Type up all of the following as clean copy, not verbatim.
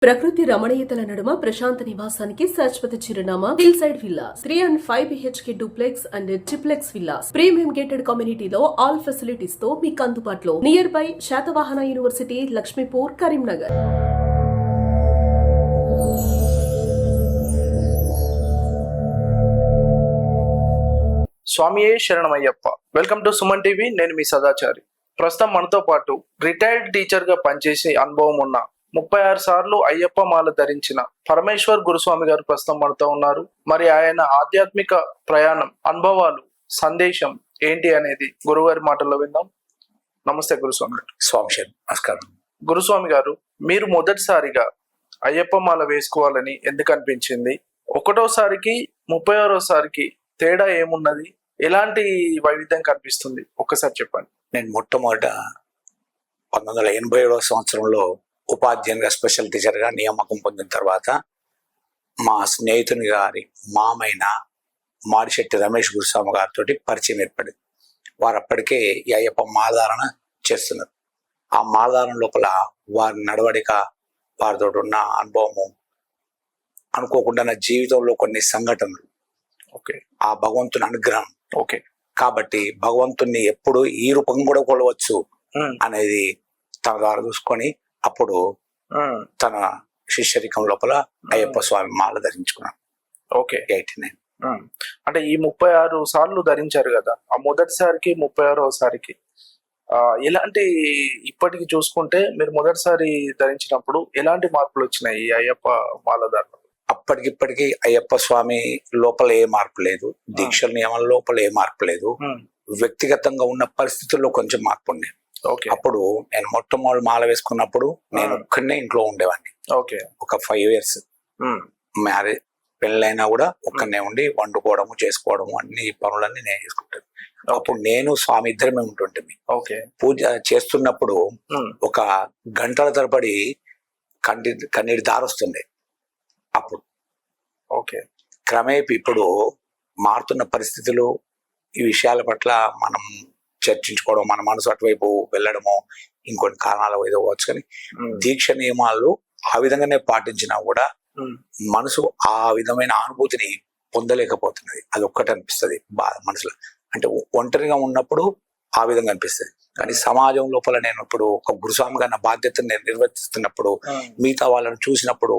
ప్రకృతి రమణీయతల నడుమ ప్రశాంత నివాసానికి శాశ్వత చిరునామా hill side villas 3 and 5 BHK duplex and triplex villas premium gated కమ్యూనిటీలో ఆల్ ఫెసిలిటీస్ తో మీకు అందుబాటులో near by Satavahana university Lakshmipur Karimnagar. స్వామియే శరణమయ్యప్ప. Welcome to Suman TV. నేను మీ సదాచారి. ప్రస్తుతం మనతో పాటు రిటైర్డ్ టీచర్ గా పనిచేసే అనుభవం ఉన్న 36 సార్లు అయ్యప్ప మాల ధరించిన పరమేశ్వర్ గురుస్వామి గారు ప్రస్తుతం మనతో ఉన్నారు. మరి ఆయన ఆధ్యాత్మిక ప్రయాణం, అనుభవాలు, సందేశం ఏంటి అనేది గురుగారి మాటల్లో విందాం. నమస్తే గురుస్వామి గారు. స్వామి నమస్కారం. గురుస్వామి గారు, మీరు మొదటిసారిగా అయ్యప్ప మాల వేసుకోవాలని ఎందుకు అనిపించింది? 1వసారికి 36వసారికి తేడా ఏమున్నది? ఎలాంటి వైవిధ్యం కనిపిస్తుంది? ఒక్కసారి చెప్పండి. నేను మొట్టమొదట 1987వ సంవత్సరంలో ఉపాధ్యాయునిగా స్పెషల్ టీచర్గా నియామకం పొందిన తర్వాత మా స్నేహితుని గారి మామైన మాడిశెట్టి రమేష్ గురుస్వామి గారితో పరిచయం ఏర్పడింది. వారు అప్పటికే ఈ అయ్యప్ప మాలధారణ చేస్తున్నారు. ఆ మాలధారణ లోపల వారి నడవడిక, వారితో ఉన్న అనుభవము, అనుకోకుండా నా జీవితంలో కొన్ని సంఘటనలు, ఆ భగవంతుని అనుగ్రహం, కాబట్టి భగవంతుని ఎప్పుడు ఈ రూపం కూడా కొలవచ్చు అనేది తన ద్వారా చూసుకొని అప్పుడు తన శిష్యరికం లోపల అయ్యప్ప స్వామి మాల ధరించుకున్నాను. 89. అంటే ఈ 36 సార్లు ధరించారు కదా, ఆ మొదటిసారికి 36వసారికి ఎలాంటి, ఇప్పటికి చూసుకుంటే మీరు మొదటిసారి ధరించినప్పుడు ఎలాంటి మార్పులు వచ్చినాయి ఈ అయ్యప్ప మాల ధరణ? అప్పటికిప్పటికి అయ్యప్ప స్వామి లోపల ఏ మార్పు లేదు, దీక్షల నియమాల లోపల ఏ మార్పు లేదు, వ్యక్తిగతంగా ఉన్న పరిస్థితుల్లో కొంచెం మార్పు ఉండేది. అప్పుడు నేను మొట్టమొదటి మాల వేసుకున్నప్పుడు నేను ఒక్కడనే ఇంట్లో ఉండేవాడిని. ఒక 5 years మ్యారేజ్, పెళ్ళైనా కూడా ఒక్కడనే ఉండి వండుకోవడము, చేసుకోవడము, అన్ని పనులన్నీ నేను చేసుకుంటాను. అప్పుడు నేను స్వామి ఇద్దరమే ఉంటుంటే పూజ చేస్తున్నప్పుడు ఒక గంటల తరబడి కన్నీటి దారొస్తుంది. అప్పుడు క్రమేపీ ఇప్పుడు మారుతున్న పరిస్థితులు, ఈ విషయాల పట్ల మనం చర్చించుకోవడం, మన మనసు అటువైపు వెళ్ళడము, ఇంకొన్ని కారణాలు ఏదో కావచ్చు, కానీ దీక్ష నియమాలు ఆ విధంగానే పాటించినా కూడా మనసు ఆ విధమైన అనుభూతిని పొందలేకపోతున్నది. అది ఒక్కటి అనిపిస్తుంది బాధ మనసులో. అంటే ఒంటరిగా ఉన్నప్పుడు ఆ విధంగా అనిపిస్తుంది, కానీ సమాజం లోపల నేను ఇప్పుడు ఒక గురుస్వామిగా నా బాధ్యతను నేను నిర్వర్తిస్తున్నప్పుడు, మిగతా వాళ్ళని చూసినప్పుడు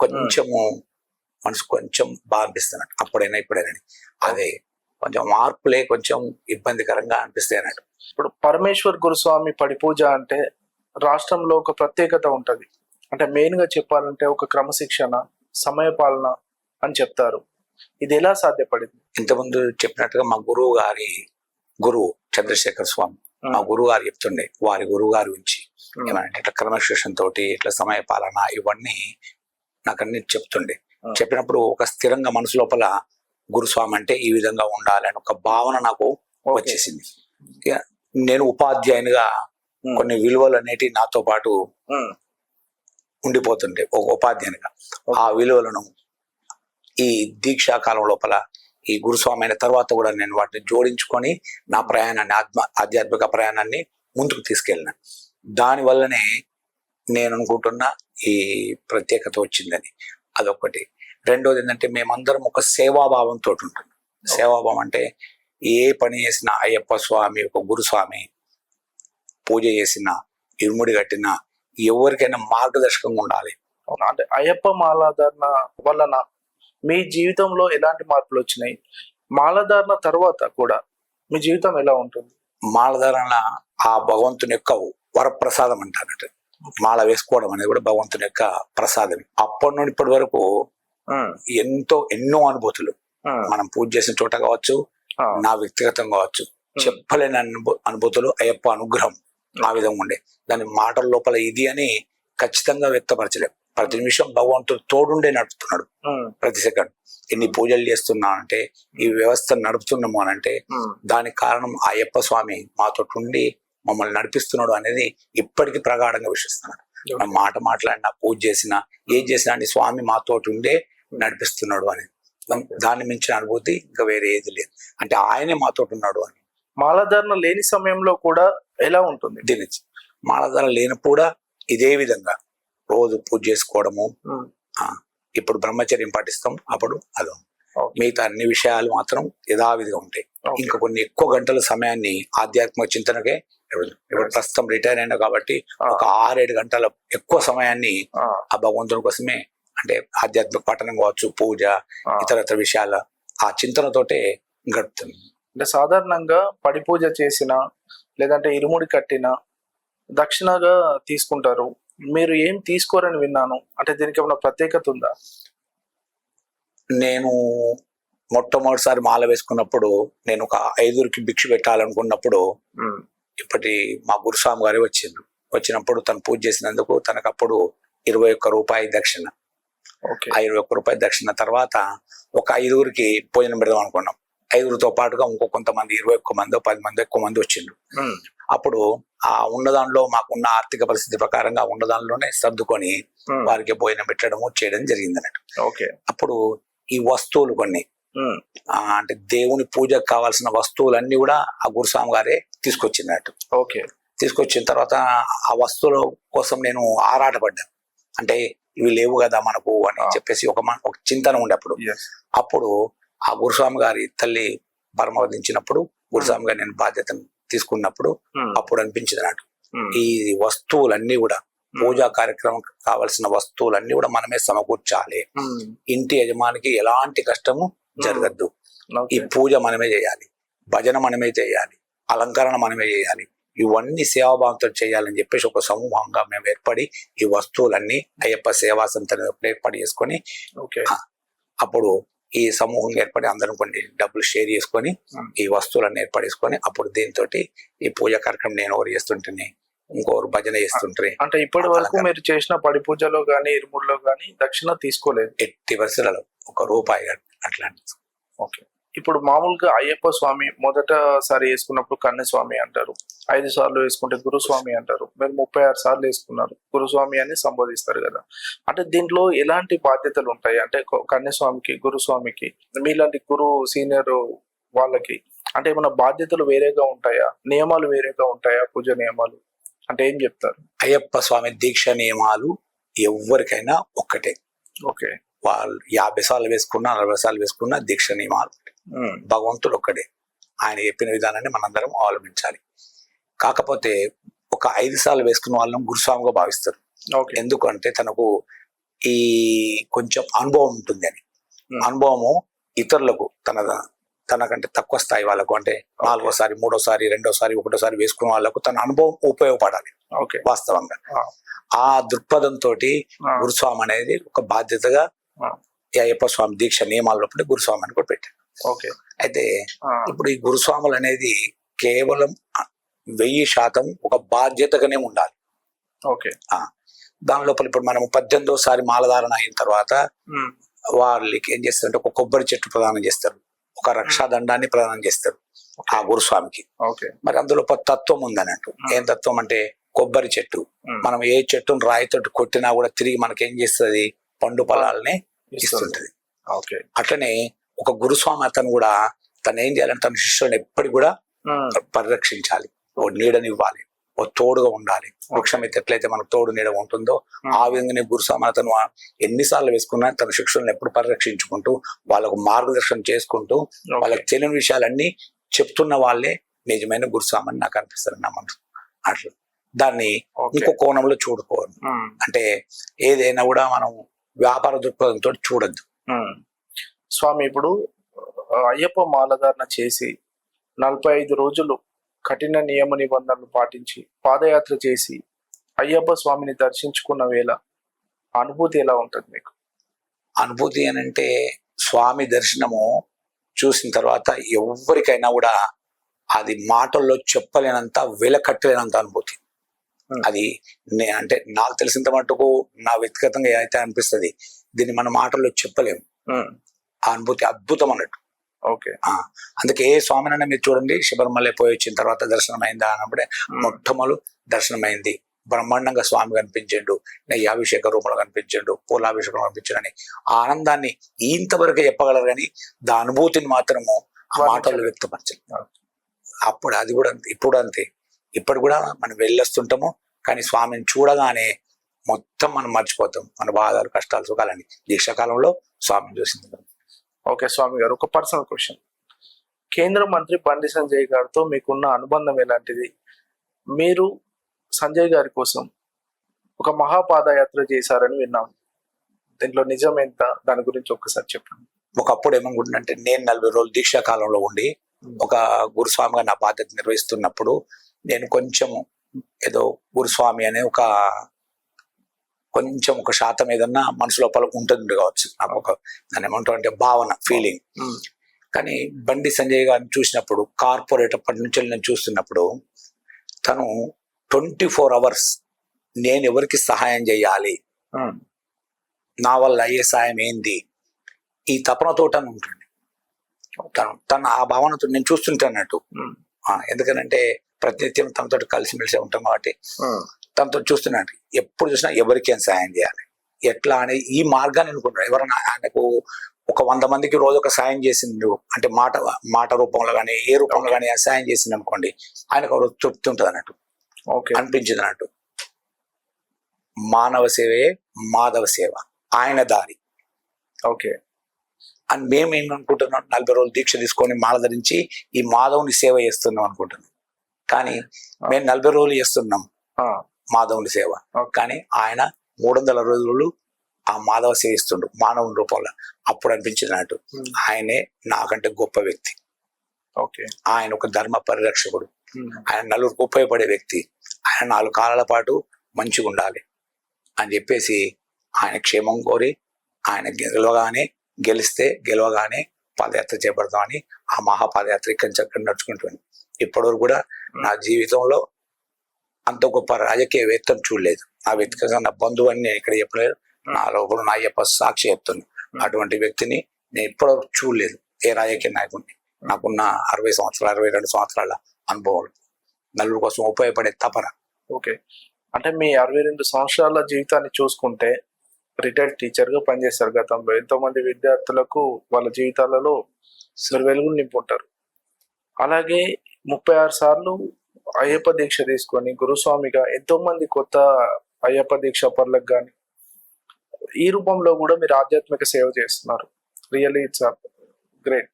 కొంచెము మనసు కొంచెం బాగా అనిపిస్తున్నట్టు. అప్పుడైనా ఇప్పుడైనా అదే కొంచెం మార్పులే కొంచెం ఇబ్బందికరంగా అనిపిస్తాయి అన్నట్టు. ఇప్పుడు పరమేశ్వర్ గురుస్వామి పడి పూజ అంటే రాష్ట్రంలో ఒక ప్రత్యేకత ఉంటది. అంటే మెయిన్ గా చెప్పాలంటే ఒక క్రమశిక్షణ, సమయపాలన అని చెప్తారు. ఇది ఎలా సాధ్యపడింది? ఇంతకుముందు చెప్పినట్టుగా మా గురువు చంద్రశేఖర్ స్వామి, మా గురువు గారు చెప్తుండే, వారి గురువు గారి గురించి ఏమంటే ఇట్లా క్రమశిక్షణ తోటి, ఇట్లా సమయపాలన, ఇవన్నీ నాకు అన్ని చెప్తుండే. చెప్పినప్పుడు ఒక స్థిరంగా మనసు లోపల గురుస్వామి అంటే ఈ విధంగా ఉండాలి అని ఒక భావన నాకు వచ్చేసింది. నేను ఉపాధ్యాయునిగా కొన్ని విలువలు అనేటివి నాతో పాటు ఉండిపోతుండే ఒక ఉపాధ్యాయునిగా. ఆ విలువలను ఈ దీక్షా కాలం లోపల, ఈ గురుస్వామి అయిన తర్వాత కూడా నేను వాటిని జోడించుకొని నా ప్రయాణాన్ని, ఆధ్యాత్మిక ప్రయాణాన్ని ముందుకు తీసుకెళ్ళిన. దానివల్లనే నేను అనుకుంటున్న ఈ ప్రత్యేకత వచ్చిందని. అదొకటి. రెండోది ఏంటంటే మేమందరం ఒక సేవాభావంతో ఉంటున్నాం. సేవాభావం అంటే ఏ పని చేసినా అయ్యప్ప స్వామి, ఒక గురుస్వామి పూజ చేసినా, ఇరుముడి కట్టినా ఎవరికైనా మార్గదర్శకంగా ఉండాలి. అంటే అయ్యప్ప మాలాధారణ వలన మీ జీవితంలో ఎలాంటి మార్పులు వచ్చినాయి? మాలధారణ తర్వాత కూడా మీ జీవితం ఎలా ఉంటుంది? మాలధారణ ఆ భగవంతుని యొక్క వరప్రసాదం అంటారట. మాల వేసుకోవడం అనేది కూడా భగవంతుని యొక్క ప్రసాదం. అప్పటి నుండి ఇప్పటి వరకు ఎన్నో అనుభూతులు, మనం పూజ చేసిన చోట కావచ్చు, నా వ్యక్తిగతం కావచ్చు, చెప్పలేని అనుభూతులు, అయ్యప్ప అనుగ్రహం ఆ విధంగా ఉండే. దాని మాటల లోపల ఇది అని ఖచ్చితంగా వ్యక్తపరచలేం. ప్రతి నిమిషం భగవంతుడు తోడుండే నడుపుతున్నాడు. ప్రతి సెకండ్ ఎన్ని పూజలు చేస్తున్నా అంటే, ఈ వ్యవస్థను నడుపుతున్నాము అని అంటే దానికి కారణం అయ్యప్ప స్వామి మాతో ఉండి మమ్మల్ని నడిపిస్తున్నాడు అనేది ఇప్పటికీ ప్రగాఢంగా విశ్వసిస్తున్నాడు. మాట మాట్లాడినా, పూజ చేసినా, ఏం చేసినా అని స్వామి మాతో ఉండే నడిపిస్తున్నాడు అని. దాన్ని మించిన అనుభూతి ఇంకా వేరే ఏది లేదు. అంటే ఆయనే మాతో ఉన్నాడు అని. మాలధారణ లేని సమయంలో కూడా ఎలా ఉంటుంది? దీని మాలధారణ లేనప్పుడు కూడా ఇదే విధంగా రోజు పూజ చేసుకోవడము. ఉమ్, ఇప్పుడు బ్రహ్మచర్యం పాటిస్తాం, అప్పుడు అది ఓకే. మిగతా అన్ని విషయాలు మాత్రం యథావిధిగా ఉంటాయి. ఓకే. ఇంకా కొన్ని ఎక్కువ గంటల సమయాన్ని ఆధ్యాత్మిక చింతనకే ఇప్పుడు ప్రస్తుతం రిటైర్ అయినా కాబట్టి ఒక 6-7 గంటల ఎక్కువ సమయాన్ని ఆ భగవంతుని కోసమే, అంటే ఆధ్యాత్మిక పఠనం కావచ్చు, పూజ, ఇతర విషయాల ఆ చింతనతోటే గడుపుతుంది. అంటే సాధారణంగా పడి పూజ చేసిన లేదంటే ఇరుముడి కట్టిన దక్షిణగా తీసుకుంటారు. మీరు ఏం తీసుకోరని విన్నాను. అంటే దీనికి ఏమైనా ప్రత్యేకత ఉందా? నేను మొట్టమొదటిసారి మాల వేసుకున్నప్పుడు, నేను ఒక 5 భిక్ష పెట్టాలనుకున్నప్పుడు ఇప్పటి మా గురుస్వామి గారే వచ్చినప్పుడు తను పూజ చేసినందుకు తనకు అప్పుడు 21 రూపాయి దక్షిణ. ఓకే. ఆ 21 రూపాయి దక్షిణ తర్వాత ఒక 5కి భోజనం పెడదాం అనుకున్నాం. 5తో పాటుగా ఇంకో కొంతమంది 21 మంది 10 మంది ఎక్కువ మంది వచ్చిండ్రు. అప్పుడు ఆ ఉన్నదానిలో మాకున్న ఆర్థిక పరిస్థితి ప్రకారంగా ఉన్నదానిలోనే సర్దుకొని వారికి భోజనం పెట్టడము చేయడం జరిగింది అన్నట్టు. ఓకే. అప్పుడు ఈ వస్తువులు కొన్ని అంటే దేవుని పూజకు కావాల్సిన వస్తువులన్నీ కూడా ఆ గురుస్వామి గారే తీసుకొచ్చినట్టు. ఓకే. తీసుకొచ్చిన తర్వాత ఆ వస్తువుల కోసం నేను ఆరాటపడ్డాను. అంటే ఇవి లేవు కదా మనకు అని చెప్పేసి ఒక చింతన ఉండే అప్పుడు ఆ గురుస్వామి గారి తల్లి పరమవదించినప్పుడు గురుస్వామి గారు నేను బాధ్యతను తీసుకున్నప్పుడు అప్పుడు అనిపించింది అన్నట్టు, ఈ వస్తువులన్నీ కూడా పూజా కార్యక్రమం కావాల్సిన వస్తువులన్నీ కూడా మనమే సమకూర్చాలి. ఇంటి యజమానికి ఎలాంటి కష్టము జరగద్దు. ఈ పూజ మనమే చేయాలి, భజన మనమే చేయాలి, అలంకరణ మనమే చేయాలి. ఇవన్నీ సేవాభావంతో చేయాలని చెప్పేసి ఒక సమూహంగా మేము ఏర్పడి ఈ వస్తువులన్నీ అయ్యప్ప సేవా సంస్థను ఏర్పాటు చేసుకొని, అప్పుడు ఈ సమూహం ఏర్పడి అందరం కొన్ని డబ్బులు షేర్ చేసుకొని ఈ వస్తువులన్నీ ఏర్పాటు చేసుకొని అప్పుడు దీంతో ఈ పూజ కార్యక్రమం నేను ఎవరు చేస్తుంటే ఇంకోరు భజన చేస్తుంటారు. అంటే ఇప్పటి వరకు మీరు చేసిన పడి పూజలో గానీ ఇరుముడిలో గానీ దక్షిణ తీసుకోలేదు? ఎట్టి పరిస్థితులలో ₹1 అట్లాంటి. ఓకే. ఇప్పుడు మామూలుగా అయ్యప్ప స్వామి మొదటసారి వేసుకున్నప్పుడు కన్యస్వామి అంటారు, 5 సార్లు వేసుకుంటే గురుస్వామి అంటారు. మీరు 36 సార్లు వేసుకున్నారు, గురుస్వామి అని సంబోధిస్తారు కదా. అంటే దీంట్లో ఎలాంటి బాధ్యతలు ఉంటాయి? అంటే కన్యస్వామికి, గురుస్వామికి, మీలాంటి గురు సీనియర్ వాళ్ళకి అంటే ఏమైనా బాధ్యతలు వేరేగా ఉంటాయా? నియమాలు వేరేగా ఉంటాయా? పూజ నియమాలు అంటే ఏం చెప్తారు? అయ్యప్ప స్వామి దీక్ష నియమాలు ఎవరికైనా ఒక్కటే. ఓకే. వాళ్ళు 50 సార్లు వేసుకున్నా 40 సార్లు వేసుకున్నా దీక్ష నియమాలు భగవంతుడు ఒక్కడే. ఆయన చెప్పిన విధానాన్ని మనందరం అవలంబించాలి. కాకపోతే ఒక 5 సార్లు వేసుకున్న వాళ్ళని గురుస్వామిగా భావిస్తారు. ఎందుకంటే తనకు ఈ కొంచెం అనుభవం ఉంటుంది అని. అనుభవము ఇతరులకు తనకంటే తక్కువ స్థాయి వాళ్ళకు, అంటే 4వసారి 3వసారి 2వసారి 1వసారి వేసుకున్న వాళ్ళకు తన అనుభవం ఉపయోగపడాలి. వాస్తవంగా ఆ దృక్పథంతో గురుస్వామి అనేది ఒక బాధ్యతగా అయ్యప్ప స్వామి దీక్ష నియమాల లోపల గురుస్వామి అని కూడా పెట్టారు. అయితే ఇప్పుడు ఈ గురుస్వాములు అనేది కేవలం 1000% ఒక బాధ్యతగానే ఉండాలి. దాని లోపల ఇప్పుడు మనం 18వసారి మాలధారణ అయిన తర్వాత వాళ్ళకి ఏం చేస్తారంటే ఒక కొబ్బరి చెట్టు ప్రదానం చేస్తారు, ఒక రక్షాదండాన్ని ప్రదానం చేస్తారు ఆ గురుస్వామికి. మరి అందులో ఒక తత్వం ఉందన్నట్టు. ఏం తత్వం అంటే కొబ్బరి చెట్టు మనం ఏ చెట్టును రాయితో కొట్టినా కూడా తిరిగి మనకేం చేస్తుంది, పండు పొలాలని ఇస్తుంటది. అట్లనే ఒక గురుస్వామి అతను కూడా తను ఏం చేయాలంటే తన శిష్యులను ఎప్పటికి కూడా పరిరక్షించాలి, ఓ నీడనివ్వాలి, ఓ తోడుగా ఉండాలి. వృక్షం అయితే ఎట్లయితే మనకు తోడు నీడ ఉంటుందో ఆ విధంగానే గురుస్వామి అతను ఎన్నిసార్లు వేసుకున్నా తన శిష్యులను ఎప్పుడు పరిరక్షించుకుంటూ వాళ్ళకు మార్గదర్శనం చేసుకుంటూ వాళ్ళకి తెలియని విషయాలన్నీ చెప్తున్న వాళ్ళే నిజమైన గురుస్వామి అని నాకు అనిపిస్తారు నా మనసు. అట్లా దాన్ని ఇంకో కోణంలో చూడుకోవాలి. అంటే ఏదైనా కూడా మనం వ్యాపార దృక్పథంతో చూడద్దు. స్వామి ఇప్పుడు అయ్యప్ప మాలధారణ చేసి 45 రోజులు కఠిన నియమ నిబంధనలు పాటించి పాదయాత్ర చేసి అయ్యప్ప స్వామిని దర్శించుకున్న వేళ అనుభూతి ఎలా ఉంటుంది మీకు? అనుభూతి అని అంటే స్వామి దర్శనము చూసిన తర్వాత ఎవరికైనా కూడా అది మాటల్లో చెప్పలేనంత వెలకట్టలేనంత అనుభూతి. అది అంటే నాకు తెలిసినంత మటుకు నా వ్యక్తిగతంగా అయితే అనిపిస్తుంది, దీన్ని మన మాటల్లో చెప్పలేము. ఆ అనుభూతి అద్భుతం అన్నట్టు. అందుకే ఏ స్వామినైనా మీరు చూడండి, శబరిమల పోయి వచ్చిన తర్వాత దర్శనం అయిందా అన్నప్పుడే మొట్టమొదలు దర్శనమైంది, బ్రహ్మాండంగా స్వామి కనిపించిండు, నెయ్యాభిషేక రూపంలో కనిపించిండు, పూలాభిషేకం కనిపించండు అని ఆనందాన్ని ఇంతవరకే చెప్పగలరు కానీ దా అనుభూతిని మాత్రము ఆ మాటల్లో వ్యక్తపరచలేదు. అప్పుడు అది కూడా ఇప్పుడు అంతే. ఇప్పుడు కూడా మనం వెళ్ళొస్తుంటాము కానీ స్వామిని చూడగానే మొత్తం మనం మర్చిపోతాం, మన బాధలు కష్టాలు సుఖాలని. దీక్షాకాలంలో స్వామిని చూసింది. ఓకే స్వామి గారు, ఒక పర్సనల్ క్వశ్చన్. కేంద్ర మంత్రి బండి సంజయ్ గారితో మీకున్న అనుబంధం ఎలాంటిది? మీరు సంజయ్ గారి కోసం ఒక మహాపాదయాత్ర చేశారని విన్నాం. దీంట్లో నిజం ఎంత? దాని గురించి ఒక్కసారి చెప్పండి. ఒకప్పుడు ఏమనుకుంటున్నంటే, నేను 40 రోజులు దీక్షాకాలంలో ఉండి ఒక గురుస్వామిగా నా బాధ్యత నిర్వహిస్తున్నప్పుడు నేను కొంచెం ఏదో గురుస్వామి అనే కొంచెం ఒక శాతం ఏదన్నా మనసు లోపల ఉంటుంది కావచ్చు, నాకు ఒక దాని ఏమంటాం అంటే భావన, ఫీలింగ్. కానీ బండి సంజయ్ గారిని చూసినప్పుడు, కార్పొరేట్ అప్పటి నుంచి నేను చూస్తున్నప్పుడు, తను 24 hours నేను ఎవరికి సహాయం చేయాలి, నా వల్ల అయ్యే సాయం ఏంది, ఈ తపనతో ఉంటుంది. తను ఆ భావనతో నేను చూస్తుంటానట్టు. ఎందుకనంటే ప్రతినిత్యం తనతో కలిసిమెలిసి ఉంటాం కాబట్టి తనతో చూస్తున్నాను. ఎప్పుడు చూసినా ఎవరికి ఏం సాయం చేయాలి, ఎట్లా అనే ఈ మార్గాన్ని అనుకుంటాడు. ఎవరైనా ఆయనకు ఒక 100 మందికి రోజు ఒక సాయం చేసిండు అంటే మాట రూపంలో కానీ ఏ రూపంలో కానీ సాయం చేసింది అనుకోండి, ఆయనకు ఒక తృప్తి ఉంటుంది అన్నట్టు, అనిపించింది అన్నట్టు. మానవ సేవే మాధవ సేవ, ఆయన దారి. ఓకే. అని మేము ఏమనుకుంటున్నాం, 40 రోజులు దీక్ష తీసుకొని మాల ధరించి ఈ మాధవుని సేవ చేస్తున్నాం అనుకుంటున్నాం. కానీ మేము 40 రోజులు చేస్తున్నాం మాధవుని సేవ, కానీ ఆయన 300 రోజులు ఆ మాధవ సేవిస్తుండు మానవుని రూపంలో. అప్పుడు అనిపించినట్టు ఆయనే నాకంటే గొప్ప వ్యక్తి. ఓకే. ఆయన ఒక ధర్మ పరిరక్షకుడు, ఆయన నలుగురికి ఉపయోగపడే వ్యక్తి, ఆయన 4 కాలాల పాటు మంచిగా ఉండాలి అని చెప్పేసి ఆయన క్షేమం కోరి, ఆయన గెలవగానే పాదయాత్ర చేపడతామని ఆ మహాపాదయాత్ర ఇక్కడి నుంచి అక్కడ నడుచుకుంటుంది. ఇప్పటివరకు కూడా నా జీవితంలో అంత గొప్ప రాజకీయవేత్తను చూడలేదు. నా వ్యక్తిగతంగా నా బంధువు అని నేను ఇక్కడ చెప్పలేదు, నా లోపల నా అయ్యప్ప సాక్షి చెప్తుంది. అటువంటి వ్యక్తిని నేను ఇప్పటివరకు చూడలేదు, ఏ రాజకీయ నాయకుడిని. నాకున్న 60 సంవత్సరాలు 62 సంవత్సరాల అనుభవం, నలుగురు కోసం ఉపయోగపడే తపన. ఓకే. అంటే మీ 62 సంవత్సరాల జీవితాన్ని చూసుకుంటే రిటైర్డ్ టీచర్ గా పనిచేస్తారు. గతంలో ఎంతో మంది విద్యార్థులకు వాళ్ళ జీవితాలలో వెలుగులు నింపుంటారు. అలాగే 36 సార్లు అయ్యప్ప దీక్ష తీసుకొని గురుస్వామిగా ఎంతో మంది కొత్త అయ్యప్ప దీక్ష పరులకు కానీ ఈ రూపంలో కూడా మీరు ఆధ్యాత్మిక సేవ చేస్తున్నారు. Really it's great.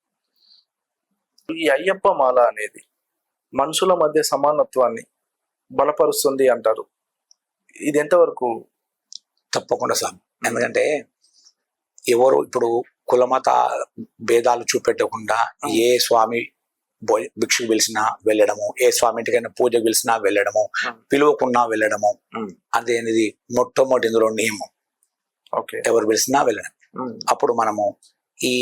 ఈ అయ్యప్ప మాల అనేది మనుషుల మధ్య సమానత్వాన్ని బలపరుస్తుంది అంటారు. ఇది ఎంతవరకు? తప్పకుండా సార్. ఎందుకంటే ఎవరు ఇప్పుడు కులమత భేదాలు చూపెట్టకుండా ఏ స్వామి భిక్షకు పిలిచినా వెళ్ళడము, ఏ స్వామి ఇంటికైనా పూజకు పిలిచినా వెళ్ళడము, పిలువకున్నా వెళ్ళడము అనేది మొట్టమొదటి ఇందులో నియమం. ఎవరు పిలిచినా వెళ్ళడం. అప్పుడు మనము ఈ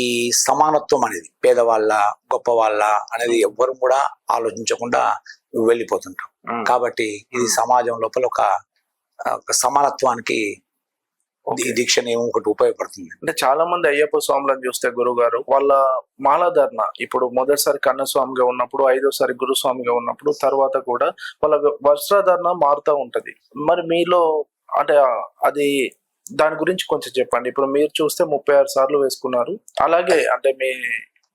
సమానత్వం అనేది పేదవాళ్ళ గొప్ప వాళ్ళ అనేది ఎవ్వరు కూడా ఆలోచించకుండా వెళ్ళిపోతుంటాం. కాబట్టి ఇది సమాజం లోపల ఒక సమానత్వానికి ఈ దీక్ష నియమం ఒకటి ఉపయోగపడుతుంది. అంటే చాలా మంది అయ్యప్ప స్వాములను చూస్తే గురువు గారు వాళ్ళ మాలాధారణ ఇప్పుడు మొదటిసారి కన్నస్వామిగా ఉన్నప్పుడు, 5వసారి గురుస్వామిగా ఉన్నప్పుడు, తర్వాత కూడా వాళ్ళ వస్త్రధారణ మారుతూ ఉంటది. మరి మీలో అంటే అది దాని గురించి కొంచెం చెప్పండి. ఇప్పుడు మీరు చూస్తే 36 సార్లు వేసుకున్నారు, అలాగే అంటే మీ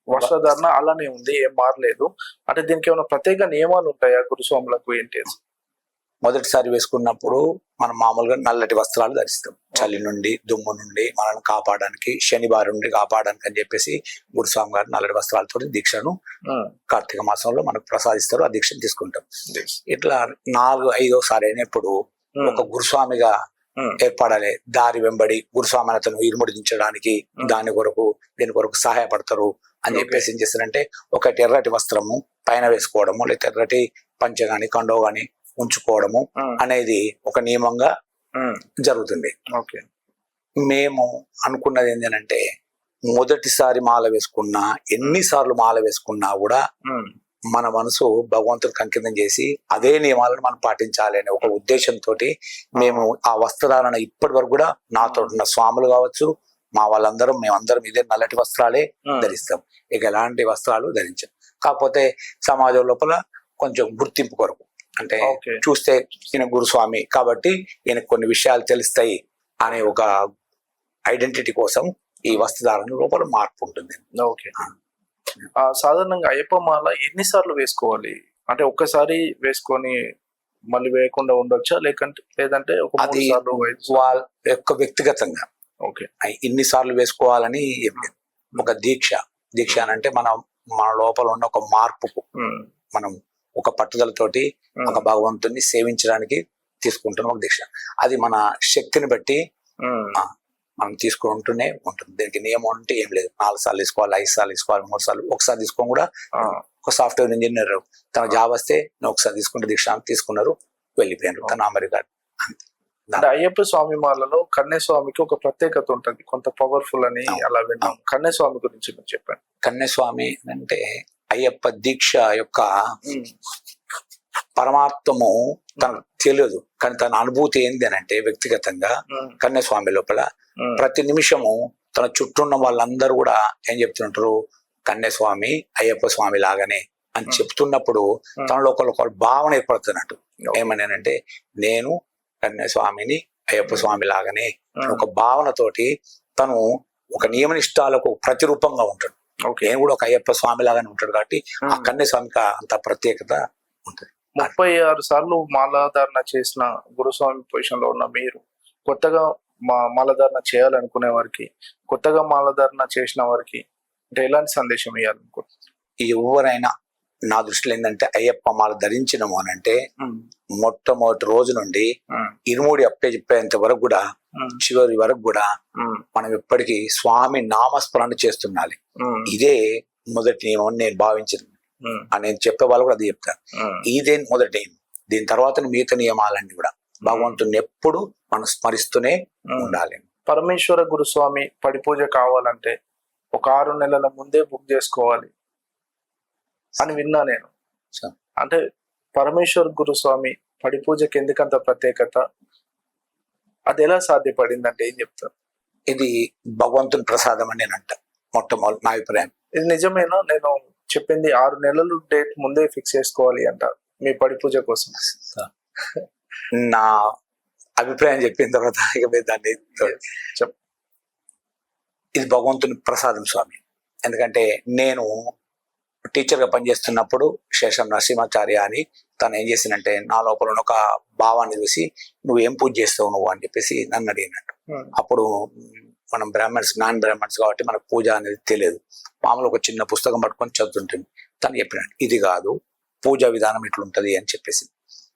వస్త్రధారణ అలానే ఉంది, ఏం మారలేదు. అంటే దీనికి ఏమైనా ప్రత్యేక నియమాలు ఉంటాయా గురుస్వాములకు ఏంటి? మొదటిసారి వేసుకున్నప్పుడు మనం మామూలుగా నల్లటి వస్త్రాలు ధరిస్తాం, చలి నుండి దుమ్ము నుండి మనల్ని కాపాడడానికి, శని బారి నుండి కాపాడడానికి అని చెప్పేసి గురుస్వామి గారు నల్లటి వస్త్రాలతో దీక్షను కార్తీక మాసంలో మనకు ప్రసాదిస్తారు. ఆ దీక్షను తీసుకుంటాం. ఇట్లా 4-5వసారి అయినప్పుడు ఒక గురుస్వామిగా ఏర్పడాలి. దారి వెంబడి గురుస్వామి అతను ఇరుముడించడానికి దీని కొరకు సహాయపడతారు అని చెప్పేసి ఏం చేస్తారంటే, ఒకటి ఎర్రటి వస్త్రము పైన వేసుకోవడము, లేదా ఎర్రటి పంచె గాని కండో గాని ఉంచుకోవడము అనేది ఒక నియమంగా జరుగుతుంది. మేము అనుకున్నది ఏంటంటే, మొదటిసారి మాల వేసుకున్నా, ఎన్నిసార్లు మాల వేసుకున్నా కూడా మన మనసు భగవంతుడికి అంకితం చేసి అదే నియమాలను మనం పాటించాలి అనే ఒక ఉద్దేశంతో మేము ఆ వస్త్రధారణ ఇప్పటి వరకు కూడా నాతో ఉన్న స్వాములు కావచ్చు, మా వాళ్ళందరం మేమందరం ఇదే నల్లటి వస్త్రాలే ధరిస్తాం. ఇక ఎలాంటి వస్త్రాలు ధరించాం. కాకపోతే సమాజం లోపల కొంచెం గుర్తింపు కొరకు, అంటే చూస్తే ఈయన గురుస్వామి కాబట్టి ఈయనకు కొన్ని విషయాలు తెలుస్తాయి అనే ఒక ఐడెంటిటీ కోసం ఈ వస్త్రధారణ లోపల మార్పు ఉంటుంది. సాధారణంగా అయ్యప్ప మాల ఎన్నిసార్లు వేసుకోవాలి? అంటే ఒక్కసారి వేసుకొని మళ్ళీ వేయకుండా ఉండొచ్చా లేదంటే ఒక 3 అది సార్లు వాళ్ళ యొక్క వ్యక్తిగతంగా ఓకే. ఇన్నిసార్లు వేసుకోవాలని ఏం లేదు. ఒక దీక్ష అని అంటే మన లోపల ఉన్న ఒక మార్పుకు మనం ఒక పట్టుదలతోటి ఒక భగవంతుని సేవించడానికి తీసుకుంటున్న ఒక దీక్ష. అది మన శక్తిని బట్టి మనం తీసుకుంటూనే ఉంటుంది. దీనికి నియమం అంటే ఏం లేదు. 4 సార్లు తీసుకోవాలి, 5 సార్లు తీసుకోవాలి, 3 సార్లు. ఒకసారి తీసుకోని కూడా ఒక సాఫ్ట్వేర్ ఇంజనీర్ తన జాబ్ వస్తే ఒకసారి తీసుకుంటే దీక్ష తీసుకున్నారు, వెళ్ళిపోయారు తన అమెరికా. అంటే అయ్యప్ప స్వామి మాలలో కన్యస్వామికి ఒక ప్రత్యేకత ఉంటుంది, కొంత పవర్ఫుల్ అని అలా విన్నాం. కన్యస్వామి గురించి మీరు చెప్పండి. కన్యస్వామి అంటే అయ్యప్ప దీక్ష యొక్క పరమార్థము తనకు తెలియదు, కానీ తన అనుభూతి ఏంది అని అంటే వ్యక్తిగతంగా కన్యస్వామి లోపల ప్రతి నిమిషము తన చుట్టూ ఉన్న వాళ్ళందరూ కూడా ఏం చెప్తుంటారు, కన్యస్వామి అయ్యప్ప స్వామి లాగానే అని చెప్తున్నప్పుడు తనలో ఒక భావన ఏర్పడుతున్నట్టు. ఏమనంటే నేను కన్యస్వామిని అయ్యప్ప స్వామి లాగానే ఒక భావనతోటి తను ఒక నియమనిష్టాలకు ప్రతిరూపంగా ఉంటాడు. నేను కూడా ఒక అయ్యప్ప స్వామి లాగానే ఉంటాడు కాబట్టి ఆ కన్యస్వామికి అంత ప్రత్యేకత ఉంటుంది. 36 సార్లు మాలాధారణ చేసిన గురుస్వామి పొజిషన్ లో ఉన్న మీరు కొత్తగా మాలాధారణ చేయాలనుకునే వారికి, కొత్తగా మాలాధారణ చేసిన వారికి అంటే ఎలాంటి సందేశం ఇవ్వాలనుకుంటున్నారు? ఎవరైనా నా దృష్టిలో ఏంటంటే అయ్యప్ప మాల ధరించినము అని అంటే మొట్టమొదటి రోజు నుండి ఇరుముడి చెప్పేంత వరకు కూడా చివరి వరకు కూడా మనం ఎప్పటికీ స్వామి నామస్మరణ చేస్తుండాలి. ఇదే మొదటి నియమం నేను భావించింది. నేను చెప్పే వాళ్ళు కూడా అది చెప్తారు. ఇదే మొదటి నియమం. దీని తర్వాత మిగతా నియమాలన్నీ కూడా భగవంతుని ఎప్పుడు మనం స్మరిస్తూనే ఉండాలి. పరమేశ్వర గురుస్వామి పడి పూజ కావాలంటే ఒక 6 నెలల ముందే బుక్ చేసుకోవాలి అని విన్నా నేను. అంటే పరమేశ్వర గురుస్వామి పడి పూజకి ఎందుకంత ప్రత్యేకత, అది ఎలా సాధ్యపడింది అంటే ఏం చెప్తారు? ఇది భగవంతుని ప్రసాదం అని నేను అంట. మొట్టమొదటి నా అభిప్రాయం. ఇది నిజమేనా? నేను చెప్పింది 6 నెలలు డేట్ ముందే ఫిక్స్ చేసుకోవాలి అంటారు మీ పడి పూజ కోసం. నా అభిప్రాయం చెప్పిన తర్వాత దాన్ని ఇది భగవంతుని ప్రసాదం స్వామి. ఎందుకంటే నేను టీచర్ గా పనిచేస్తున్నప్పుడు శేషం నరసింహాచార్య అని తను ఏం చేసిందంటే నా లోపల ఒక భావాన్ని చూసి నువ్వు ఏం పూజ చేస్తావు నువ్వు అని చెప్పేసి నన్ను అడిగినట్టు. అప్పుడు మనం నాన్ బ్రాహ్మణ్స్ కాబట్టి మనకు పూజ అనేది తెలియదు. మామూలు ఒక చిన్న పుస్తకం పట్టుకొని చదువుతుంటుంది. తను చెప్పినట్టు ఇది కాదు, పూజా విధానం ఇట్లుంటది అని చెప్పేసి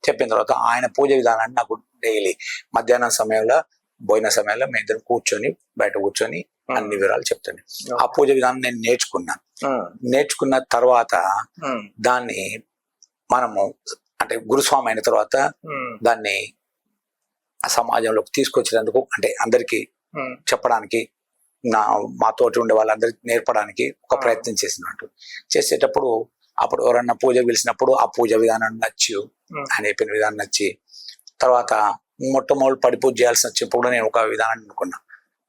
చెప్పిన తర్వాత ఆయన పూజ విధానాన్ని నాకు డైలీ మధ్యాహ్నం సమయంలో భోజన సమయంలో మేము ఇద్దరం కూర్చొని బయట కూర్చొని అన్ని వివరాలు చెప్తాను. ఆ పూజ విధానం నేను నేర్చుకున్న తర్వాత దాన్ని మనము అంటే గురుస్వామి అయిన తర్వాత దాన్ని సమాజంలోకి తీసుకొచ్చినందుకు అంటే అందరికి చెప్పడానికి మా తోటి ఉండే వాళ్ళందరికి నేర్పడానికి ఒక ప్రయత్నం చేసేటప్పుడు అప్పుడు ఎవరన్నా పూజ పిలిచినప్పుడు ఆ పూజ విధానం నచ్చి ఆయన చెప్పిన విధానం నచ్చి తర్వాత మొట్టమొదటి పడి పూజ చేయాల్సి వచ్చినప్పుడు నేను ఒక విధానాన్ని అనుకున్నా.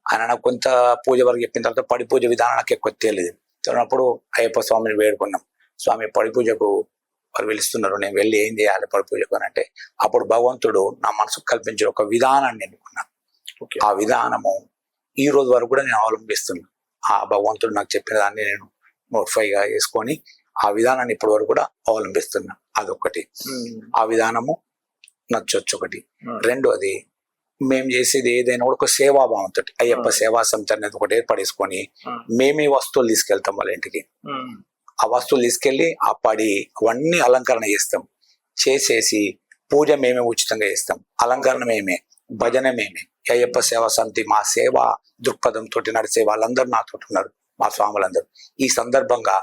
ఆయన నాకు కొంత పూజ వరకు చెప్పిన తర్వాత పడి పూజ విధానం నాకు ఎక్కువ తెలియదు. తెలియనప్పుడు అయ్యప్ప స్వామిని వేడుకున్నాం. స్వామి పడి పూజకు వారు పిలుస్తున్నారు, నేను వెళ్ళి ఏం చేయాలి పడి పూజకు అని అంటే అప్పుడు భగవంతుడు నా మనసుకు కల్పించిన ఒక విధానాన్ని ఎన్నుకున్నాను. ఆ విధానము ఈ రోజు వరకు కూడా నేను అవలంబిస్తున్నాను. ఆ భగవంతుడు నాకు చెప్పిన దాన్ని నేను నోటిఫైగా వేసుకొని ఆ విధానాన్ని ఇప్పటి వరకు కూడా అవలంబిస్తున్నా. అదొకటి. ఆ విధానము నచ్చొచ్చు ఒకటి. రెండోది మేము చేసేది ఏదైనా కూడా ఒక సేవాభావంతో అయ్యప్ప సేవా సమితి అనేది ఒకటి ఏర్పడేసుకొని మేమే వస్తువులు తీసుకెళ్తాం వాళ్ళ ఇంటికి. ఆ వస్తువులు తీసుకెళ్లి ఆ పడి అవన్నీ అలంకరణ చేసేసి పూజ మేమే ఉచితంగా చేస్తాం, అలంకరణ మేమే, భజన మేమే. అయ్యప్ప సేవా సమితి మా సేవా దృక్పథంతో నడిచే వాళ్ళందరూ నాతో ఉన్నారు, మా స్వాములందరూ. ఈ సందర్భంగా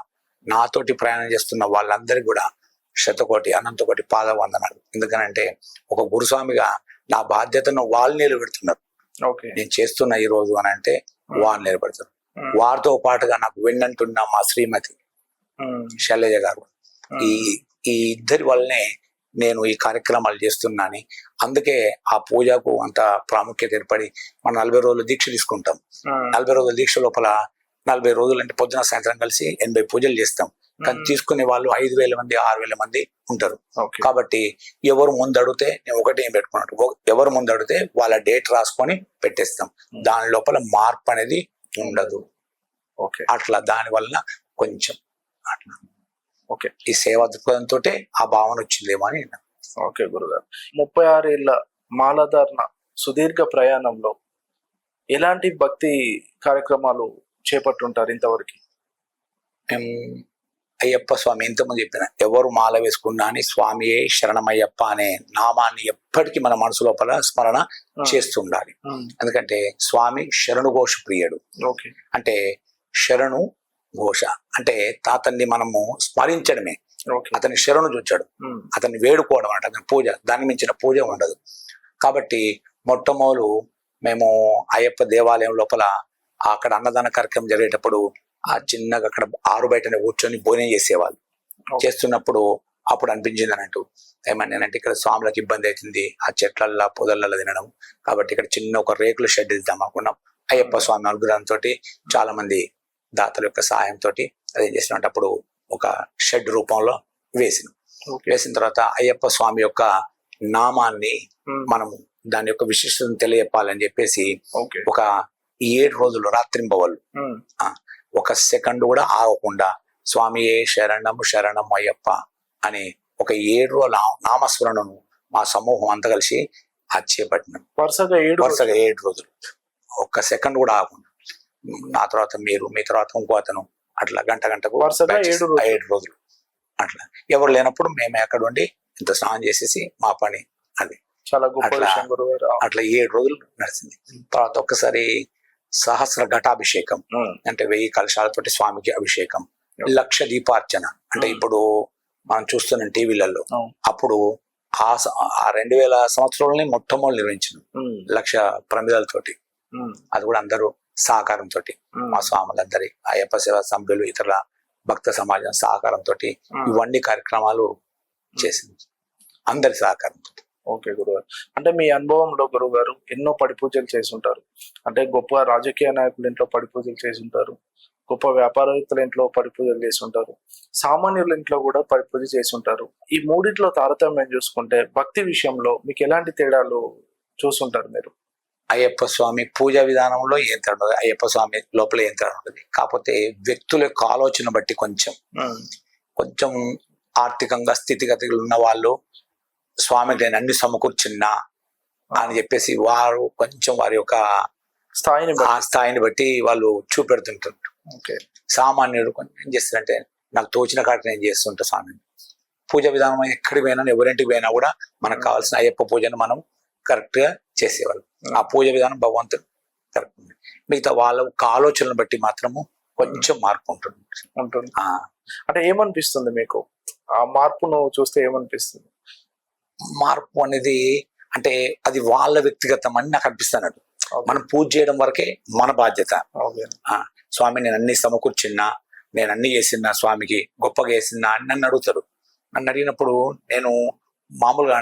నాతోటి ప్రయాణం చేస్తున్న వాళ్ళందరికీ కూడా శతకోటి అనంతకోటి పాదవందనాలు. ఎందుకనంటే ఒక గురుస్వామిగా నా బాధ్యతను వాళ్ళు నిలబెడుతున్నారు. నేను చేస్తున్న ఈ రోజు అని అంటే వాళ్ళు నిలబెడతారు. వారితో పాటుగా నాకు వెన్నంటున్న మా శ్రీమతి శైలజ గారు, ఈ ఇద్దరి వల్లనే నేను ఈ కార్యక్రమాలు చేస్తున్నాను. అందుకే ఆ పూజకు అంత ప్రాముఖ్యత ఏర్పడి మనం 40 రోజులు దీక్ష తీసుకుంటాం. 40 రోజుల దీక్ష లోపల 40 రోజులు అంటే పొద్దున సాయంత్రం కలిసి 80 పూజలు చేస్తాం. కానీ తీసుకునే వాళ్ళు 5,000 మంది 6,000 మంది ఉంటారు. కాబట్టి ఎవరు ముందు అడిగితే నేను ఒకటి ఏం పెట్టుకున్నట్టు, ఎవరు ముందు అడిగితే వాళ్ళ డేట్ రాసుకొని పెట్టేస్తాం. దాని లోపల మార్పు అనేది ఉండదు. అట్లా దాని వలన కొంచెం అట్లా ఈ సేవా దృక్పథంతో ఆ భావన వచ్చిందేమో అని ఓకే గురుగారు, 36 ఏళ్ల మాలధారణ సుదీర్ఘ ప్రయాణంలో ఎలాంటి భక్తి కార్యక్రమాలు చేపట్టుంటారు ఇంతవరకు? మేము అయ్యప్ప స్వామి ఇంతకుముందు చెప్పిన ఎవరు మాల వేసుకున్నా అని స్వామియే శరణమయ్యప్ప అనే నామాన్ని ఎప్పటికీ మన మనసు లోపల స్మరణ చేస్తుండాలి. ఎందుకంటే స్వామి శరణు ఘోష ప్రియుడు. ఓకే, అంటే శరణు ఘోష అంటే అతన్ని మనము స్మరించడమే, ఓకే, అతని శరణు చూచాడు, అతన్ని వేడుకోవడం అంటే అతని పూజ, దాన్ని మించిన పూజ ఉండదు. కాబట్టి మొట్టమొదలు మేము అయ్యప్ప దేవాలయం లోపల అక్కడ అన్నదాన కార్యక్రమం జరిగేటప్పుడు ఆ చిన్నగా అక్కడ ఆరు బయటనే కూర్చొని భోజనం చేసేవాళ్ళు. చేస్తున్నప్పుడు అప్పుడు అనిపించింది అన్నట్టు ఏమన్నానంటే ఇక్కడ స్వాములకు ఇబ్బంది అవుతుంది ఆ చెట్లల్లో పొదలల్లో తినడం, కాబట్టి ఇక్కడ చిన్న ఒక రేకుల షెడ్ ఇద్దాం అనుకున్నాం. అయ్యప్ప స్వామి అనుగ్రహంతో చాలా మంది దాతల యొక్క సహాయంతో అదేం చేసినట్టు అప్పుడు ఒక షెడ్ రూపంలో వేసినాం. వేసిన తర్వాత అయ్యప్ప స్వామి యొక్క నామాన్ని మనము దాని యొక్క విశిష్టతను తెలియజెప్పాలని చెప్పేసి ఒక 7 రోజులు రాత్రింబవళ్ళు ఒక సెకండ్ కూడా ఆగకుండా స్వామియే శరణము శరణం అయ్యప్ప అని ఒక 7 రోజుల నామస్మరణను మా సమూహం అంతా కలిసి చేపట్టినాం. వరుసగా 7 రోజులు ఒక్క సెకండ్ కూడా ఆగకుండా. నా తర్వాత మీరు, మీ తర్వాత ఇంకో అతను, అట్లా గంటకు వరుసగా 7 రోజులు అట్లా. ఎవరు లేనప్పుడు మేమే అక్కడ ఉండి ఇంత స్నానం చేసేసి మా పని అది. చాలా గొప్ప విషయం గురుగారు. అట్లా 7 రోజులు నడిచింది. తర్వాత ఒక్కసారి సహస్ర ఘటాభిషేకం అంటే 1000 కలశాలతోటి స్వామికి అభిషేకం, 1,00,000 దీపార్చన అంటే ఇప్పుడు మనం చూస్తున్నాం టీవీలలో. అప్పుడు ఆ 2000 సంవత్సరాలని మొట్టమొదటి నిర్వహించినాం 1,00,000 ప్రమిదలతోటి. అది కూడా అందరూ సహకారంతో, మా స్వాములందరి అయ్యప్ప సేవా సభ్యులు ఇతర భక్త సమాజం సహకారంతో ఇవన్నీ కార్యక్రమాలు చేసింది, అందరి సహకారంతో. ఓకే గురుగారు, అంటే మీ అనుభవంలో గురుగారు ఎన్నో పడి పూజలు చేసి ఉంటారు. అంటే గొప్ప రాజకీయ నాయకుల ఇంట్లో పడి పూజలు చేసి ఉంటారు, గొప్ప వ్యాపారవేత్తల ఇంట్లో పడి పూజలు చేసి ఉంటారు, సామాన్యుల ఇంట్లో కూడా పడి పూజ చేసి ఉంటారు. ఈ మూడిట్లో తారతమ్యం చూసుకుంటే భక్తి విషయంలో మీకు ఎలాంటి తేడాలు చూస్తుంటారు మీరు? అయ్యప్ప స్వామి పూజా విధానంలో ఏం తేడా ఉండదు, అయ్యప్ప స్వామి లోపల ఏం తేడా ఉండదు. కాకపోతే వ్యక్తుల యొక్క ఆలోచన బట్టి కొంచెం ఆర్థికంగా స్థితిగతులు ఉన్న వాళ్ళు స్వామికి నేను అన్ని సమకూర్చున్నా అని చెప్పేసి వారు కొంచెం వారి యొక్క స్థాయిని బట్టి వాళ్ళు చూపెడుతుంటారు. సామాన్యుడు కొంచెం ఏం చేస్తారంటే నాకు తోచిన కాడికి నేను చేస్తుంటా స్వామిని. పూజ విధానం ఎక్కడికి పోయినా ఎవరింటికి పోయినా కూడా మనకు కావాల్సిన అయ్యప్ప పూజను మనం కరెక్ట్ గా చేసేవాళ్ళు. ఆ పూజ విధానం భగవంతుడు కరెక్ట్ ఉంది. మిగతా వాళ్ళ ఆలోచనలు బట్టి మాత్రము కొంచెం మార్పు ఉంటుంది. అంటే ఏమనిపిస్తుంది మీకు ఆ మార్పును చూస్తే? ఏమనిపిస్తుంది? మార్పు అనేది అంటే అది వాళ్ళ వ్యక్తిగతం అని నాకు అనిపిస్తున్నట్టు. మనం పూజ చేయడం వరకే మన బాధ్యత. స్వామి నేను అన్ని సమకూర్చున్నా, నేను అన్ని చేసినా, స్వామికి గొప్పగా చేసినా అని నన్ను అడుగుతారు. నన్ను అడిగినప్పుడు నేను మామూలుగా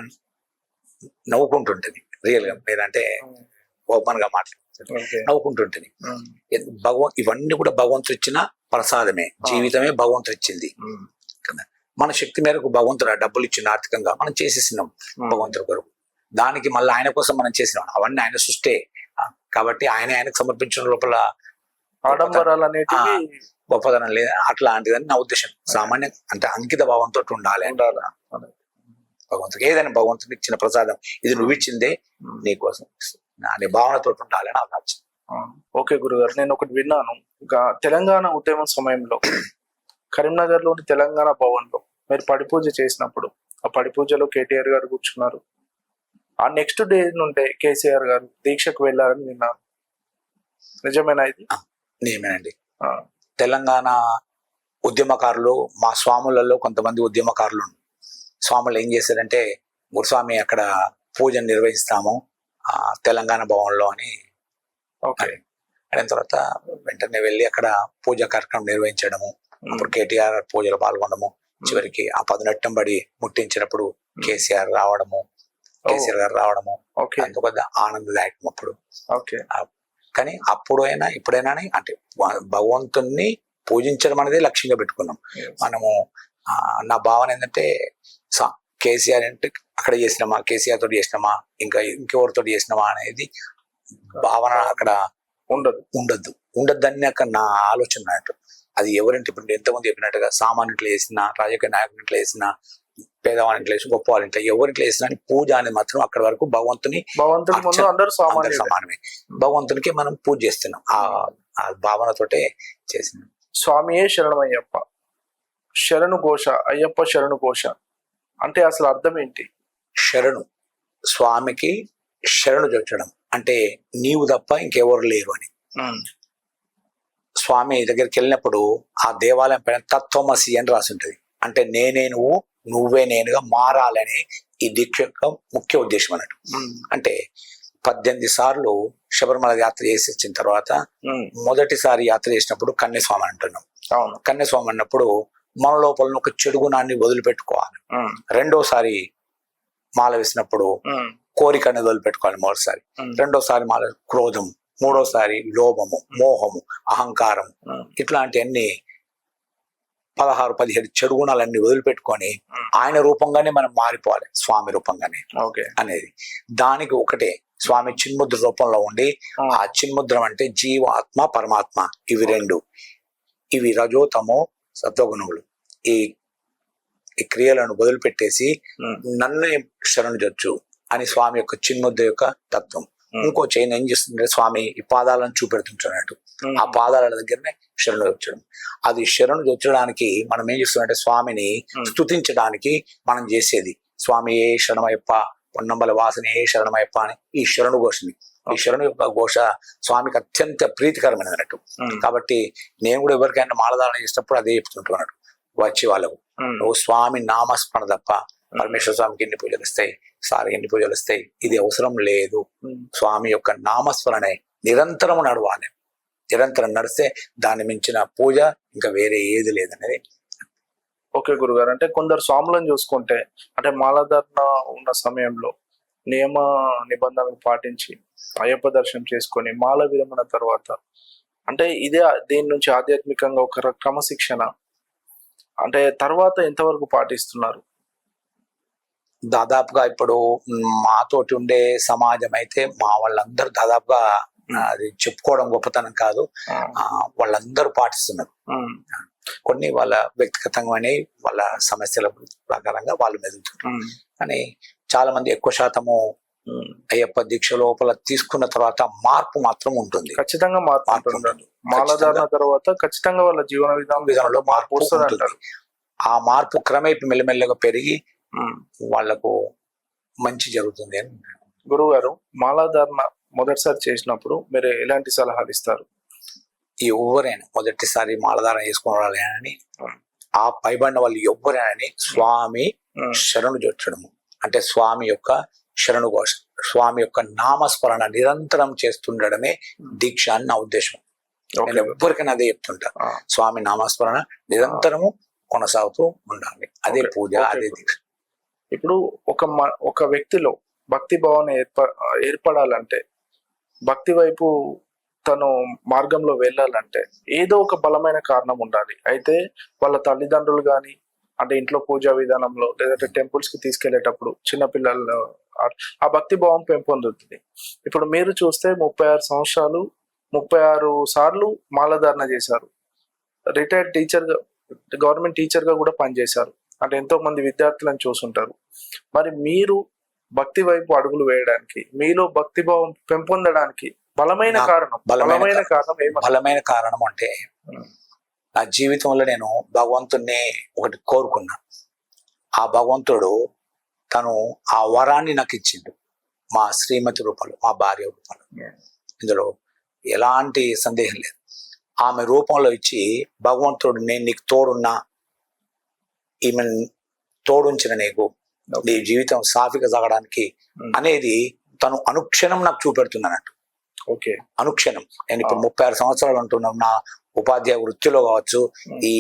నవ్వుకుంటుంటుంది, రియల్ గా లేదంటే ఓపెన్ గా మాట్లాడుతుంది, నవ్వుకుంటుంటుంది. ఇవన్నీ కూడా భగవంతుడు ఇచ్చిన ప్రసాదమే, జీవితమే భగవంతుడు ఇచ్చింది కదా. మన శక్తి మేరకు భగవంతుడు డబ్బులు ఇచ్చిన ఆర్థికంగా మనం చేసేసినాం భగవంతుడి కొరకు. దానికి మళ్ళీ ఆయన కోసం మనం చేసినాం, అవన్నీ ఆయన సృష్టే కాబట్టి ఆయనకు సమర్పించిన లోపల ఆడంబరాలు అనేటివి గొప్పదనం లేదా అట్లాంటిదని నా ఉద్దేశం. సామాన్యం అంటే అంకిత భావంతో ఉండాలి భగవంతుడికి. ఏదైనా భగవంతుడికి ఇచ్చిన ప్రసాదం ఇది నువ్వు ఇచ్చిందే నీకోసం అనే భావనతో ఉండాలని నాకు నచ్చింది. ఓకే గురుగారు, నేను ఒకటి విన్నాను. తెలంగాణ ఉద్యమం సమయంలో కరీంనగర్ లోని తెలంగాణ భవన్ లో మీరు పడి పూజ చేసినప్పుడు ఆ పడి పూజలో కేటీఆర్ గారు కూర్చున్నారు. ఆ నెక్స్ట్ డే నుండే కేసీఆర్ గారు దీక్షకు వెళ్ళారని విన్నాను. నిజమేనా ఇది? నిజమేనండి. తెలంగాణ ఉద్యమకారులు మా స్వాములలో కొంతమంది ఉద్యమకారులు స్వాములు ఏం చేశారంటే గురుస్వామి అక్కడ పూజను నిర్వహిస్తాము తెలంగాణ భవన్లో అని అయిన తర్వాత వెంటనే వెళ్ళి అక్కడ పూజా కార్యక్రమం నిర్వహించడము. అప్పుడు కేటీఆర్ పూజలు పాల్గొనడము, చివరికి ఆ పదునెట్టం బడి ముట్టించినప్పుడు కేసీఆర్ గారు రావడము అందుకు ఆనందదాయకం అప్పుడు. కానీ అప్పుడైనా ఇప్పుడైనా అంటే భగవంతుణ్ణి పూజించడం అనేది లక్ష్యంగా పెట్టుకున్నాం మనము. నా భావన ఏంటంటే కేసీఆర్ అంటే అక్కడ చేసినామా, కేసీఆర్ తోటి చేసినామా, ఇంకెవరితో చేసినామా అనేది భావన అక్కడ ఉండద్దని అక్కడ నా ఆలోచన అన్నట్టు. అది ఎవరింటి ఇప్పుడు ఎంతమంది చెప్పినట్టుగా సామాన్యుట్లు చేసినా, రాజకీయ నాయకులు చేసినా, పేదవాళ్ళ ఇంట్లో వేసి గొప్ప వాళ్ళ ఇంట్లో ఎవరింట్లో వేసినా పూజ అనేది మాత్రం అక్కడి వరకు భగవంతుని భగవంతుడి ముందు అందరూ అందరు సమానమే. భగవంతునికి మనం పూజ చేస్తున్నాం ఆ భావనతోటే చేసినాం. స్వామియే శరణమయ్యప్ప, శరణు ఘోష, అయ్యప్ప శరణు ఘోష అంటే అసలు అర్థం ఏంటి? శరణు, స్వామికి శరణు చొచ్చడం అంటే నీవు తప్ప ఇంకెవరు లేరు అని. స్వామి దగ్గరికి వెళ్ళినప్పుడు ఆ దేవాలయం పైన తత్వమసి అని రాసి ఉంటుంది. అంటే నేనే నువ్వు, నువ్వే నేనుగా మారాలని ఈ దీక్ష యొక్క ముఖ్య ఉద్దేశం అన్నట్టు. అంటే 18 సార్లు శబరిమల యాత్ర చేసి వచ్చిన తర్వాత మొదటిసారి యాత్ర చేసినప్పుడు కన్యస్వామి అంటున్నాం. కన్యస్వామి అన్నప్పుడు మన లోపల ఒక చెడు గుణాన్ని వదిలిపెట్టుకోవాలి. రెండోసారి మాల వేసినప్పుడు కోరిక అనేది వదిలిపెట్టుకోవాలి. మొదటిసారి. రెండోసారి మాల క్రోధం, మూడోసారి లోభము, మోహము, అహంకారం, ఇట్లాంటివన్నీ 16-17 చెడు గుణాలన్నీ వదిలిపెట్టుకొని ఆయన రూపంగానే మనం మారిపోవాలి, స్వామి రూపంగానే అనేది. దానికి ఒకటే స్వామి చిన్ముద్ర రూపంలో ఉండి, ఆ చిన్ముద్రం అంటే జీవ, ఆత్మ, పరమాత్మ, ఇవి రెండు. ఇవి రజోతమో సత్వగుణములు. ఈ క్రియలను వదిలిపెట్టేసి నన్నే శరణు జొచ్చు అని స్వామి యొక్క చిన్ముద్ర యొక్క తత్వం. ఇంకో చైన్ ఏం చేస్తుంటే స్వామి ఈ పాదాలను చూపెడుతుంటున్నట్టు, ఆ పాదాల దగ్గరనే శరణు జొచ్చడం. అది శరణు జొచ్చడానికి మనం ఏం చేస్తున్నామంటే స్వామిని స్తుతించడానికి మనం చేసేది స్వామి ఏ శరణమయ్యప్ప, పొన్నంబల వాసని ఏ శరణమయ్యప్ప అని ఈ శరణు ఘోషని. ఈ శరణు యొక్క ఘోష స్వామికి అత్యంత ప్రీతికరమైనది అన్నట్టు. కాబట్టి నేను కూడా ఎవరికైనా మాలధారణ చేసినప్పుడు అదే చెప్తుంటున్నాడు వచ్చి వాళ్ళకు, నువ్వు స్వామి నామస్మరణ తప్ప పరమేశ్వర స్వామికి ఎన్ని పూజలు వస్తాయి, సారి ఎన్ని పూజలు వస్తాయి, ఇది అవసరం లేదు. స్వామి యొక్క నామస్మరణే నిరంతరం నడవాలి. నిరంతరం నడిస్తే దాన్ని మించిన పూజ ఇంకా వేరే ఏది లేదనేది. ఓకే గురుగారు, అంటే కొందరు స్వాములను చూసుకుంటే అంటే మాలధారణ ఉన్న సమయంలో నియమ నిబంధనలు పాటించి అయ్యప్ప దర్శనం చేసుకొని మాల విరమణ తర్వాత అంటే ఇదే దీని నుంచి ఆధ్యాత్మికంగా ఒక క్రమశిక్షణ అంటే తర్వాత ఎంతవరకు పాటిస్తున్నారు? దాదాపుగా ఇప్పుడు మాతోటి ఉండే సమాజం అయితే మా వాళ్ళందరూ దాదాపుగా అది చెప్పుకోవడం గొప్పతనం కాదు, వాళ్ళందరూ పాటిస్తున్నారు. కొన్ని వాళ్ళ వ్యక్తిగతంగానే వాళ్ళ సమస్యల ప్రకారంగా వాళ్ళు మెదులుతున్నారు. కానీ చాలా మంది ఎక్కువ శాతము అయ్యప్ప దీక్ష లోపల తీసుకున్న తర్వాత మార్పు మాత్రం ఉంటుంది. ఖచ్చితంగా మార్పు ఉంటుంది. మాలధారణ తర్వాత ఖచ్చితంగా వాళ్ళ జీవన విధానంలో మార్పు వస్తుంది. ఆ మార్పు క్రమేపీ మెల్లమెల్లగా పెరిగి వాళ్లకు మంచి జరుగుతుంది అని. గురువు గారు, మాలాధారణ మొదటిసారి చేసినప్పుడు మీరు ఎలాంటి సలహాలు ఇస్తారు? ఎవరైనా మొదటిసారి మాలధారణ చేసుకోవాలని ఆ పైబడిన వాళ్ళు ఎవరైనా స్వామి శరణు జొచ్చడము అంటే స్వామి యొక్క శరణు ఘోష, స్వామి యొక్క నామస్మరణ నిరంతరం చేస్తుండడమే దీక్ష అని నా ఉద్దేశం. నేను ఎవరికైనా అదే చెప్తుంటా, స్వామి నామస్మరణ నిరంతరము కొనసాగుతూ ఉండాలి. అదే పూజ, అదే దీక్ష. ఇప్పుడు ఒక వ్యక్తిలో భక్తి భావన ఏర్పడాలంటే, భక్తి వైపు తను మార్గంలో వెళ్ళాలంటే ఏదో ఒక బలమైన కారణం ఉండాలి. అయితే వాళ్ళ తల్లిదండ్రులు కానీ అంటే ఇంట్లో పూజా విధానంలో లేదంటే టెంపుల్స్ కి తీసుకెళ్లేటప్పుడు చిన్నపిల్లలు ఆ భక్తి భావం పెంపొందుతుంది. ఇప్పుడు మీరు చూస్తే 36 సంవత్సరాలు 36 సార్లు మాలధారణ చేశారు. రిటైర్డ్ టీచర్ గా, గవర్నమెంట్ టీచర్ గా కూడా పనిచేశారు. అంటే ఎంతో మంది విద్యార్థులను చూసుంటారు. మరి మీరు భక్తి వైపు అడుగులు వేయడానికి, మీలో భక్తి భావం పెంపొందడానికి బలమైన కారణం అంటే నా జీవితంలో నేను భగవంతుణ్ణి ఒకటి కోరుకున్నా. ఆ భగవంతుడు తను ఆ వరాన్ని నాకు ఇచ్చిండు, మా శ్రీమతి రూపంలో, మా భార్య రూపంలో. ఇందులో ఎలాంటి సందేహం లేదు. ఆమె రూపంలో ఇచ్చి భగవంతుడు నేను నీకు తోడున్నా, ఈమె తోడుంచిన నీకు నీ జీవితం సాఫీగా సాగడానికి అనేది తను అనుక్షణం నాకు చూపెడుతున్నట్టు. ఓకే, అనుక్షణం. నేను ఇప్పుడు 36 సంవత్సరాలు ఉంటున్నాం. నా ఉపాధ్యాయ వృత్తిలో కావచ్చు, ఈ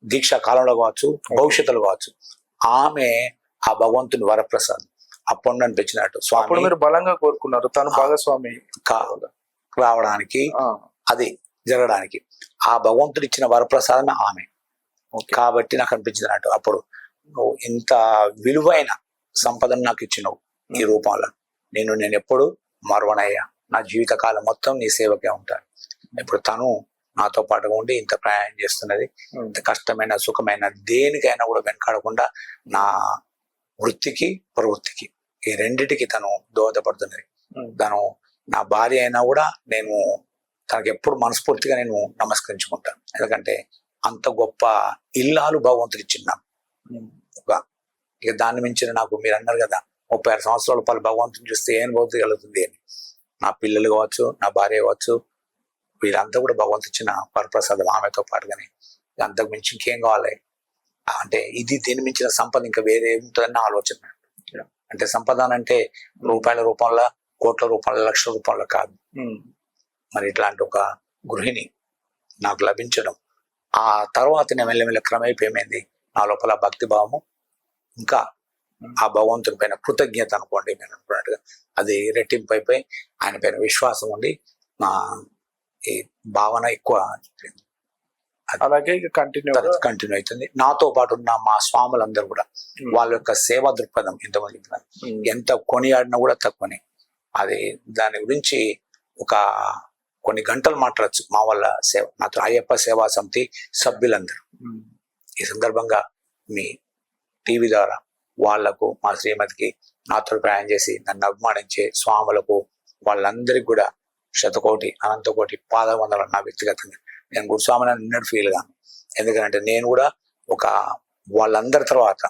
దీక్షా కాలంలో కావచ్చు, భవిష్యత్తులో కావచ్చు, ఆమె ఆ భగవంతుని వరప్రసాదం అప్పుడు నన్ను పెంచినట్టు. స్వామి మీరు బలంగా కోరుకున్నారు తను భాగస్వామి రావడానికి, అది జరగడానికి ఆ భగవంతుడు ఇచ్చిన వరప్రసాదమే ఆమె. కాబట్టి నాకు అనిపించినట్టు అప్పుడు నువ్వు ఇంత విలువైన సంపదను నాకు ఇచ్చినవు ఈ రూపంలో, నేను ఎప్పుడు మరవనయ్యా, నా జీవితకాలం మొత్తం నీ సేవకే ఉంటాను. ఇప్పుడు తను నాతో పాటుగా ఉండి ఇంత ప్రయాణం చేస్తున్నది. ఇంత కష్టమైన సుఖమైన దేనికైనా కూడా వెనకాడకుండా నా వృత్తికి ప్రవృత్తికి ఈ రెండిటికి తను దోహదపడుతున్నది. తను నా భార్య అయినా కూడా నేను తనకి ఎప్పుడు మనస్ఫూర్తిగా నేను నమస్కరించుకుంటాను. ఎందుకంటే అంత గొప్ప ఇల్లాలు భగవంతుడు ఇచ్చింది నాకు. ఇక దాన్ని మించిన నాకు మీరు అన్నారు కదా 36 సంవత్సరాల పాటు భగవంతుని చూస్తే ఏం భౌతిక కలుగుతుంది అని. నా పిల్లలు కావచ్చు, నా భార్య కావచ్చు, వీళ్ళంతా కూడా భగవంతు ఇచ్చిన వరప్రసాదం. ఆమెతో పాటుగానే అంతకు మించి ఇంకేం కావాలి అంటే ఇది దీని మించిన సంపద ఇంకా వేరే ఏముంటుందన్న ఆలోచన. అంటే సంపద అంటే రూపాయల రూపంలో, కోట్ల రూపంలో, లక్షల రూపంలో కాదు. మరి ఇట్లాంటి ఒక గృహిణి నాకు లభించడం, ఆ తర్వాత నేను మెల్లమెల్ల క్రమైపోయింది నా లోపల భక్తి భావము, ఇంకా ఆ భగవంతుని పైన కృతజ్ఞత అనుకోండి నేను అనుకున్నట్టుగా అది రెట్టింపు అయిపోయి ఆయన పైన విశ్వాసం ఉండి నా ఈ భావన ఎక్కువ అలాగే కంటిన్యూ అవుతుంది. నాతో పాటు ఉన్న మా స్వాములందరూ కూడా వాళ్ళ యొక్క సేవా దృక్పథం ఎంతమంది ఎంత కొనియాడినా కూడా తక్కువనే. అది దాని గురించి ఒక కొన్ని గంటలు మాట్లాడచ్చు మా వాళ్ళ సేవ. నాతో అయ్యప్ప సేవా సమితి సభ్యులందరూ ఈ సందర్భంగా మీ టీవీ ద్వారా వాళ్లకు, మా శ్రీమతికి, నాతో ప్రయాణం చేసి నన్ను అభిమానించే స్వాములకు వాళ్ళందరికీ కూడా శతకోటి అనంతకోటి పాదవందనాలు. నా వ్యక్తిగతంగా నేను గురుస్వామిని నిన్నటి ఫీల్ గాను. ఎందుకంటే నేను కూడా ఒక వాళ్ళందరి తర్వాత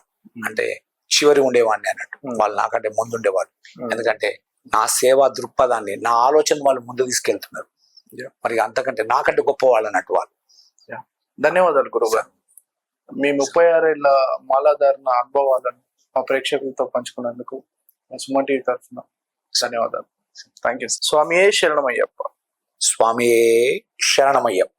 అంటే చివరి ఉండేవాడిని అన్నట్టు. వాళ్ళు నాకంటే ముందు ఉండేవాళ్ళు. ఎందుకంటే నా సేవా దృక్పథాన్ని, నా ఆలోచన వాళ్ళు ముందు తీసుకెళ్తున్నారు. మరి అంతకంటే నాకంటే గొప్ప వాళ్ళు అన్నట్టు వాళ్ళు. ధన్యవాదాలు గురువు గారు. మీ 36 ఏళ్ల మాలాధారణ అనుభవాలను మా ప్రేక్షకులతో పంచుకున్నందుకు సుమన్ టీవీ తరఫున ధన్యవాదాలు. Thank you. స్వామియే శరణమయ్యప్ప. స్వామియే శరణమయ్యప్ప.